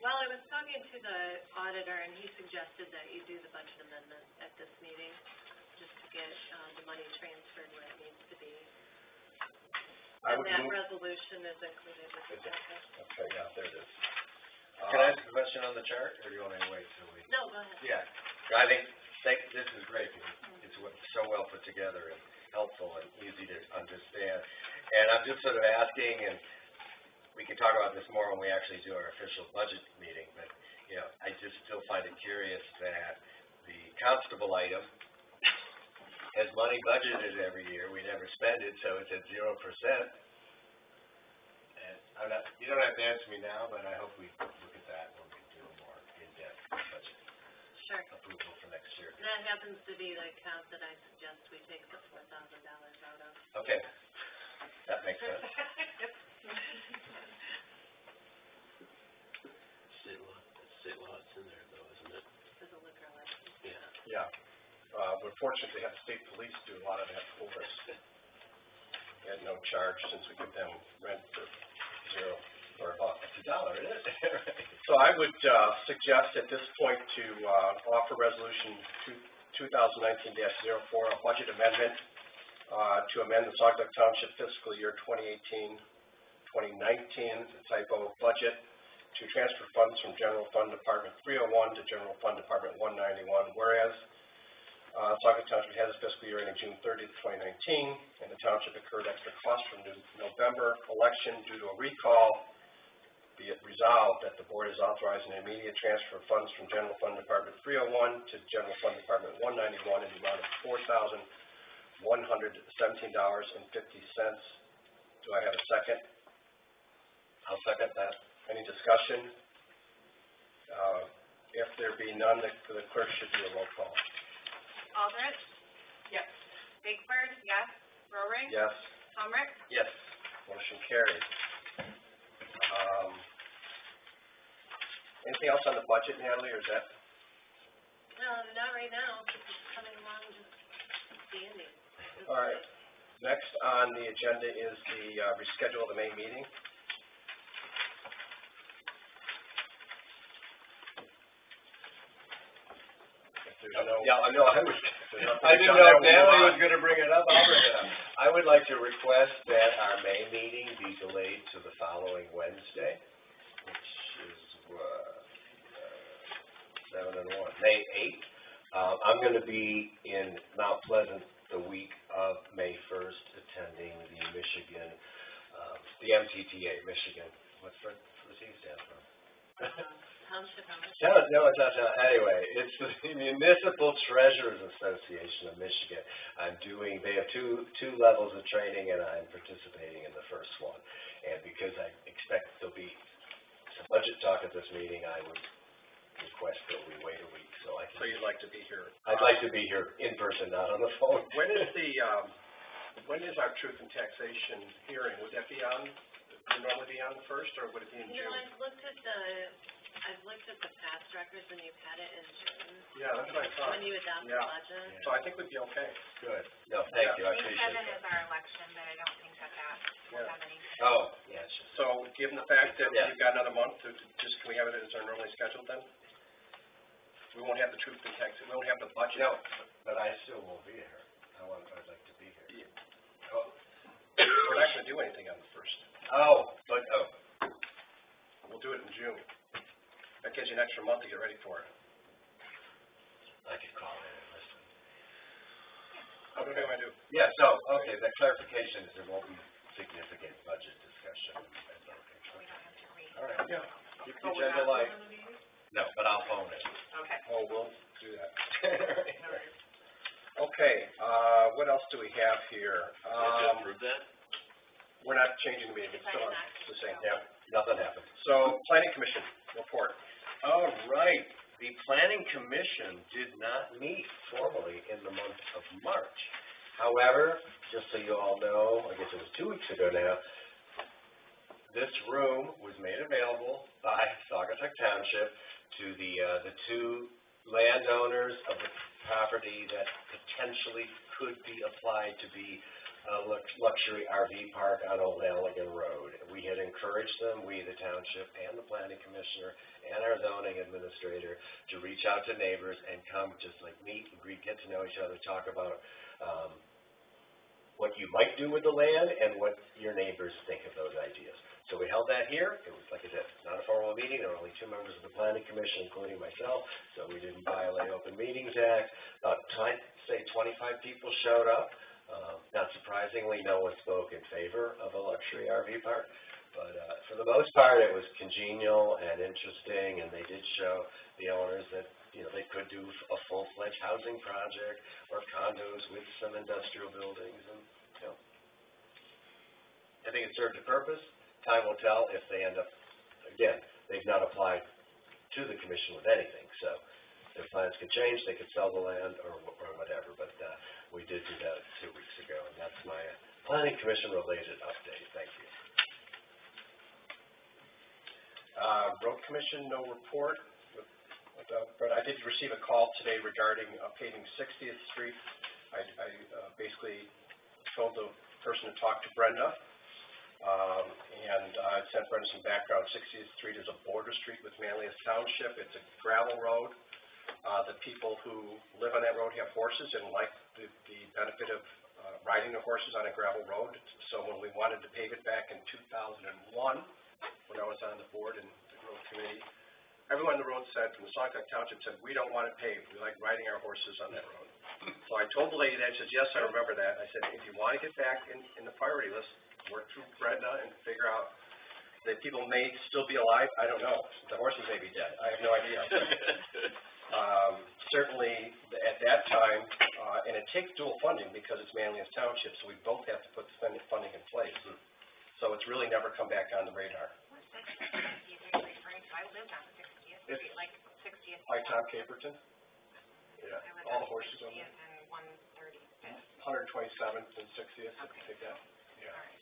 Well, I was talking to the auditor, and he suggested that you do the budget amendment at this meeting, just to get, the money transferred where it needs to be. And that resolution is included with the packet. Okay, yeah, there it is. Can I ask a question on the chart, or do you want me to wait till we? No, go ahead. Yeah, I think this is great. It's so well put together and helpful and easy to understand. And I'm just sort of asking, and we can talk about this more when we actually do our official budget meeting, but, you know, I just still find it curious that the constable item has money budgeted every year. We never spend it, so it's at 0%. And you don't have to answer me now, but I hope we look at that when we do a more in-depth budget Sure. approval for next year. And that happens to be the account that I suggest we take the $4,000 out of. Okay, that makes sense. State law, it's in there though, isn't it? As a liquor license. Yeah. Yeah. We're fortunate to have state police do a lot of that for us. At no charge, since we give them rent for $0 or $1. It's $1, isn't it? So I would, suggest at this point to, offer resolution 2019-04, a budget amendment, to amend the Saugatuck Township fiscal year 2018-2019 typo budget to transfer funds from General Fund Department 301 to General Fund Department 191, whereas Saugatuck Township has a fiscal year ending June 30th, 2019, and the township incurred extra costs from the November election due to a recall. Be it resolved that the board is authorizing an immediate transfer of funds from General Fund Department 301 to General Fund Department 191 in the amount of $4,117.50. Do I have a second? I'll second that. Any discussion? If there be none, the clerk should do a roll call. Aldrich? Yes. Bickford? Yes. Rohrig? Yes. Helmrich? Yes. Motion carries. Anything else on the budget, Natalie, or is that? No, not right now. It's coming along just dandy. All right. Next on the agenda is the reschedule of the May meeting. If there's no, Yeah, I know, I didn't on know that, if we'll Natalie move was gonna bring it up, I'll bring it up. I would like to request that our May meeting be delayed to the following Wednesday, which is, 7 and 1, May 8th. I'm gonna be in Mount Pleasant the week of May 1st, attending the Michigan, the MTTA, Michigan, what's the C stand for? Township. No, it's not, anyway, it's the Municipal Treasurers Association of Michigan. They have two levels of training, and I'm participating in the first one. And because I expect there'll be some budget talk at this meeting, I would request that we wait a week, so I can. so you'd like to be here. I'd like to be here in person, not on the phone. When is the when is our truth and taxation hearing? Would that be on, would it normally be on the first, or would it be in You June? know, I've looked at the past records and you've had it in June, Yeah, that's what I thought. when you adopt the Yeah. budget. So I think we'd be okay. Good. No, thank you, I May appreciate seventh that. is our election, but I don't think that will have any. Oh, yeah, it's just, So, given the fact that Yeah. we've got another month, can we have it as our normally scheduled then? We won't have the truth and tax, we won't have the budget. no, but I still won't be here. I'd like to be here. Yeah. Oh, We're not gonna do anything on the first. oh, We'll do it in June. That gives you an extra month to get ready for it. I could call in and listen. What do you want to do? Yeah, so, okay, the clarification is there won't be significant budget discussion and everything. We don't have to read. All right. Yeah. Keep the agenda light. No, but I'll phone it. Okay. Oh, we'll do that. Okay, what else do we have here? You have to approve that? We're not changing the meeting, it's still on, it's the same. Yeah, nothing happened. So, planning commission report. All right, the planning commission did not meet formally in the month of March. However, just so you all know, I guess it was 2 weeks ago now, this room was made available by Saugatuck Township to the two landowners of the property that potentially could be applied to be a luxury RV park on Old Allegan Road. We had encouraged them, we, the township, and the planning commissioner, and our zoning administrator, to reach out to neighbors and come just like meet and greet, get to know each other, talk about, what you might do with the land and what your neighbors think of those ideas. So we held that here. It was, like I said, not a formal meeting. There were only 2 members of the planning commission, including myself, so we didn't violate Open Meetings Act. About, I'd say 25 people showed up. Not surprisingly, no one spoke in favor of a luxury RV park, but for the most part, it was congenial and interesting, and they did show the owners that, you know, they could do a full-fledged housing project or condos with some industrial buildings, and, you know, I think it served a purpose. Time will tell if they end up, again, they've not applied to the commission with anything, so their plans could change, they could sell the land or whatever, but we did do that 2 weeks ago, and that's my planning commission related update. Thank you. Road commission, no report. But I did receive a call today regarding paving 60th Street. I basically told the person to talk to Brenda, and I sent Brenda some background. 60th Street is a border street with Manlius Township. It's a gravel road. The people who live on that road have horses and like the benefit of riding the horses on a gravel road. So when we wanted to pave it back in 2001, when I was on the board and the road committee, everyone on the road said, from the Saugatuck Township said, we don't want it paved. We like riding our horses on that road. So I told the lady that, she says, yes, I remember that. I said, if you want to get back in the priority list, work through Brenda and figure out that people may still be alive. I don't know. The horses may be dead. I have no idea. Certainly, at that time, and it takes dual funding because it's Manlius Township, so we both have to put the funding in place. So it's really never come back on the radar. What section of 60th are you referring to? I lived on 60th Street, like 60th. By Tom Caperton? Yeah, I lived all on the horses on 60th there. and 135th. 127th and 60th, if you take that. Yeah. All right.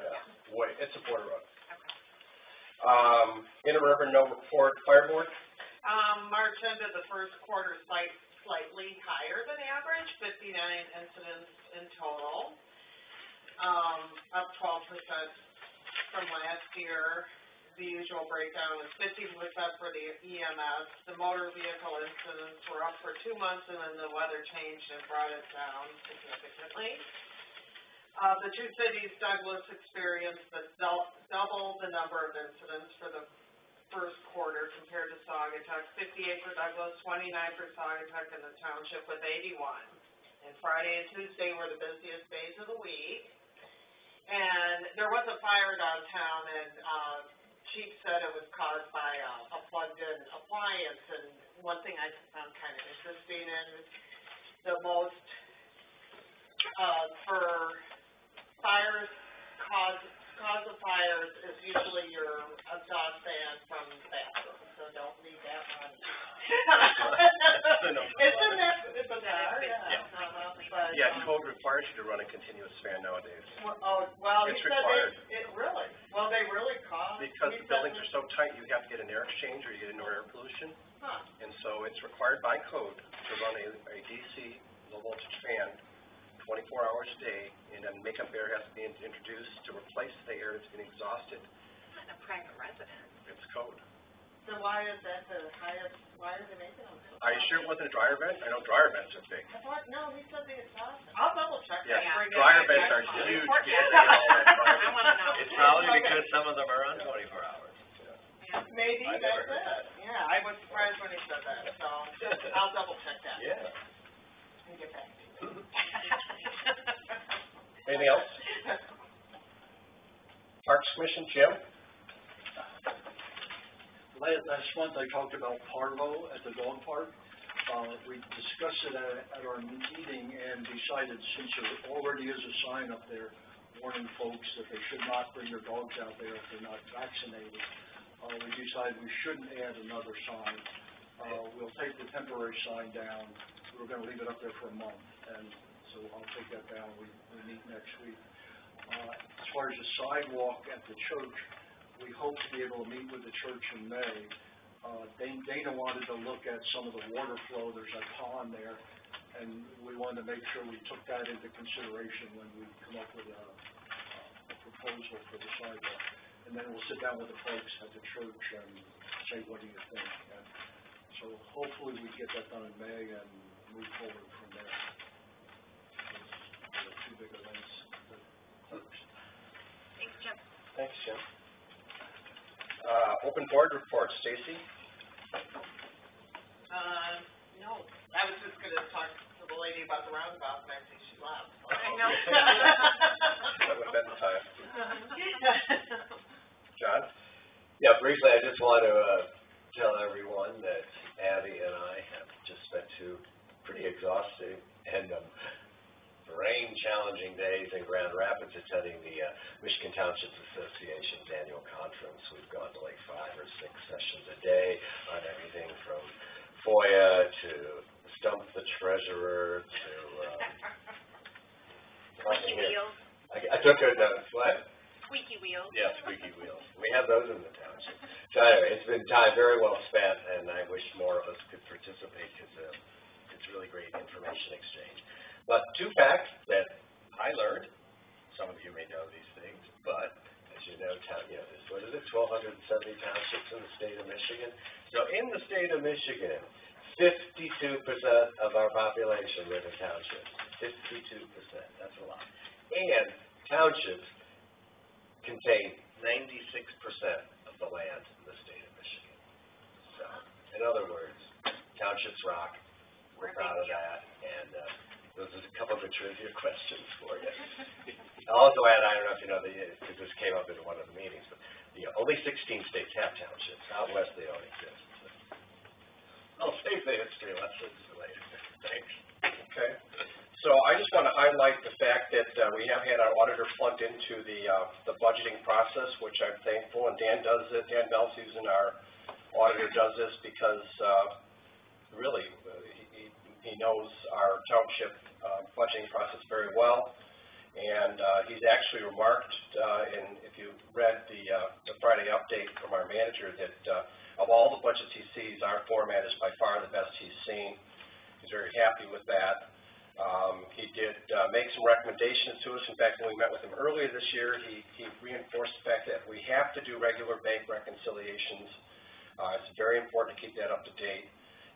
Yeah, it's a border road. Okay. Interurban, no report. Fire board? March ended the first quarter slightly higher than average, 59 incidents in total, up 12% from last year. The usual breakdown was 15% for the EMS. The motor vehicle incidents were up for 2 months, and then the weather changed and brought it down significantly. The two cities, Douglas experienced double the number of incidents for the first quarter compared to Saugatuck, 58 for Douglas, 29 for Saugatuck, and the township with 81. And Friday and Tuesday were the busiest days of the week. And there was a fire downtown, and Chief said it was caused by a plugged-in appliance. And one thing I found kind of interesting is the most for fires, cause of fires is usually your exhaust fan from the bathroom, so don't leave that on. It's in there, yeah. But, Yeah, code requires you to run a continuous fan nowadays. Well, he It's said required. they really cost. Because the buildings are so tight, you have to get an air exchange or you get indoor air pollution. Huh. And so it's required by code to run a DC, low voltage fan, 24 hours a day, and then makeup air has to be introduced to replace the air that's been exhausted. Not in a private residence. It's code. So why is that the highest, why are they making them so? Are you sure it wasn't a dryer vent? I know dryer vents are big. I thought, no, he said the exhaust. I'll double check that. Yeah, bring it dryer back vents are next month. huge. Report People back. get all that dryer I wanna know. It's probably Okay. because some of them are on 24 hours. Maybe, I that's never heard it. Yeah, I was surprised when he said that, so I'll double check that. Yeah. And get back to you. Anything else? Parks Commission, Jim? Last month I talked about parvo at the dog park. We discussed it at our meeting and decided since there already is a sign up there warning folks that they should not bring their dogs out there if they're not vaccinated, we decided we shouldn't add another sign. We'll take the temporary sign down. We're gonna leave it up there for a month, and so I'll take that down. We meet next week. As far as the sidewalk at the church, we hope to be able to meet with the church in May. Dana wanted to look at some of the water flow. There's a pond there, and we wanted to make sure we took that into consideration when we come up with a proposal for the sidewalk. And then we'll sit down with the folks at the church and say, what do you think? And so hopefully we get that done in May and move forward from there. Those are two big events that clerks. Thanks, Jim. Thanks, Jim. Open board report, Stacy? No, I was just gonna talk to the lady about the roundabout, and I think she left. So. I know. That would have been the time. John? Yeah, briefly, I just want to tell everyone that Abby and I have just spent 2 pretty exhausting and brain-challenging days in Grand Rapids attending the Michigan Township Association's annual conference. We've gone to like 5 or 6 sessions a day on everything from FOIA to Stump the Treasurer to Squeaky wheels. I took a note. What? Squeaky wheels. Yeah, squeaky wheels. We have those in the township. So anyway, it's been time very well spent, and I wish more of us could participate because it's really great information exchange. But 2 facts that I learned. Some of you may know these things, but as you know, there's, what is it, 1,270 townships in the state of Michigan. So in the state of Michigan, 52% of our population live in townships. 52%. That's a lot. And townships contain 96% of the land in the state of Michigan. So, in other words, townships rock. We're proud of that. And those are a couple of the trivia questions for you. I'll also add, I don't know if you know, because this came up in one of the meetings, but only 16 states have townships. Out west, they don't exist. I'll save the history lessons for later. Thanks. Okay. So I just want to highlight the fact that we have had our auditor plugged into the budgeting process, which I'm thankful, and Dan does it. Dan Bell's using our auditor does this because really he knows our township budgeting process very well, and he's actually remarked, and if you read the Friday update from our manager, that of all the budgets he sees, our format is by far the best he's seen. He's very happy with that. He did make some recommendations to us. In fact, when we met with him earlier this year, he reinforced the fact that we have to do regular bank reconciliations. It's very important to keep that up to date.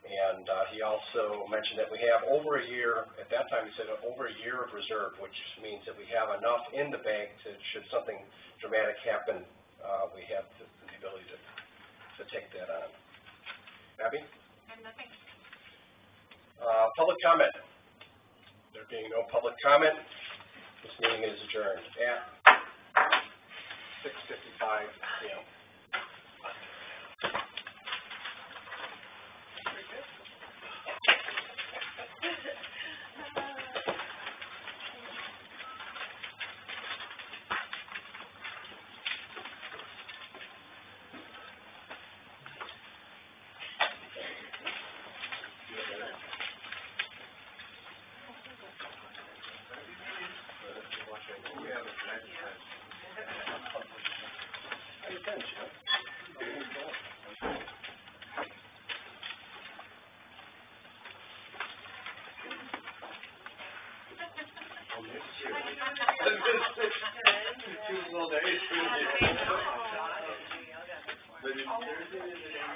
And he also mentioned that we have over a year, at that time he said over a year of reserve, which means that we have enough in the bank to, should something dramatic happen, we have the ability to take that on. Abby? I have nothing. Public comment. There being no public comment, this meeting is adjourned at 6:55 p.m. personal days.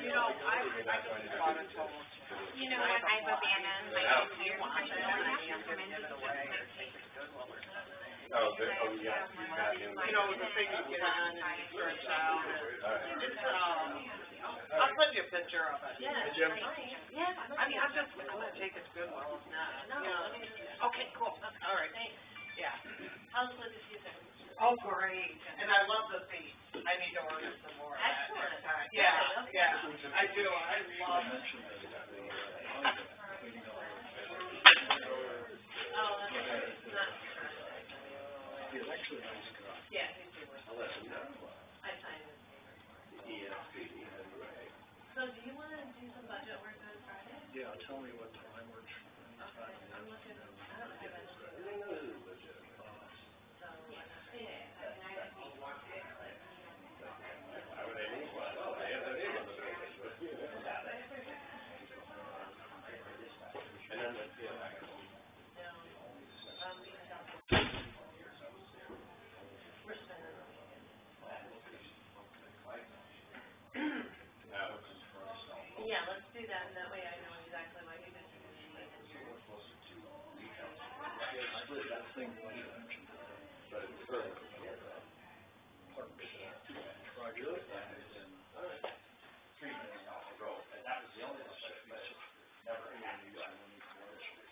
You know, I just bought a total. You know what, I've abandoned my entire personal life to come into the Yeah, you've got new. You know, the thing you get on and you stretch out and, it's, I'll send you a picture of it. Yeah. Jim? Yeah. I mean, I'm gonna take it to Goodwill, if not, No, you know. I mean, Okay, cool, all right, thanks. yeah. How's Libby season? Oh, great, and I love the seats, I need to order some more of that Excellent. next time. Yeah, yeah, I do, I love it. Oh, that's not. He's actually a nice guy. Yeah, he's doing it. I'll let him know. I signed it. So do you wanna do some budget work on Friday? Yeah, tell me what time works. Okay, I'm looking, I don't have it. Yeah, let's do that, and that way I know exactly what you guys are gonna need. That thing that you mentioned, parks, project,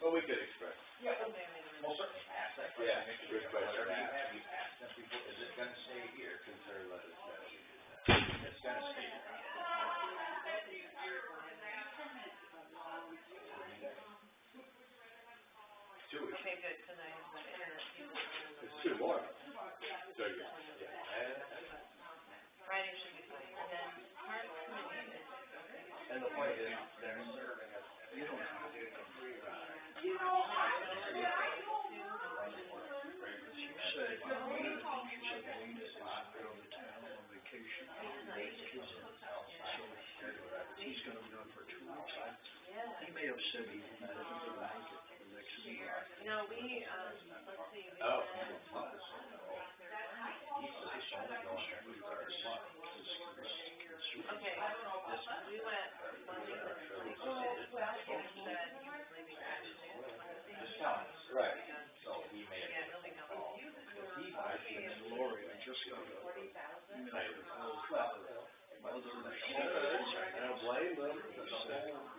Well, we could express. Yeah, well, certainly, ask that question. Yeah, good question. Whatever you have, you ask them before, is it gonna stay here? Concern, let us know. It's gonna stay here. Okay, good, cause I have the internet people in the It's morning. too warm. So, yeah. Friday should be fine, and then park committee is, And the point is, they're serving us. you don't have to do it. you know, She said, Wayne is out of town on vacation. So he's gonna be gone for 2 weeks. He may have said he wasn't gonna make it for the next meeting. no, we, let's see, we Oh. went, okay, we went, when we went, like, he said he was leaving actually on Wednesday. Just tell us. Right. So he may Yeah, have, he'll be gone. And Lori, I just got a email from her well, mother. I don't blame them.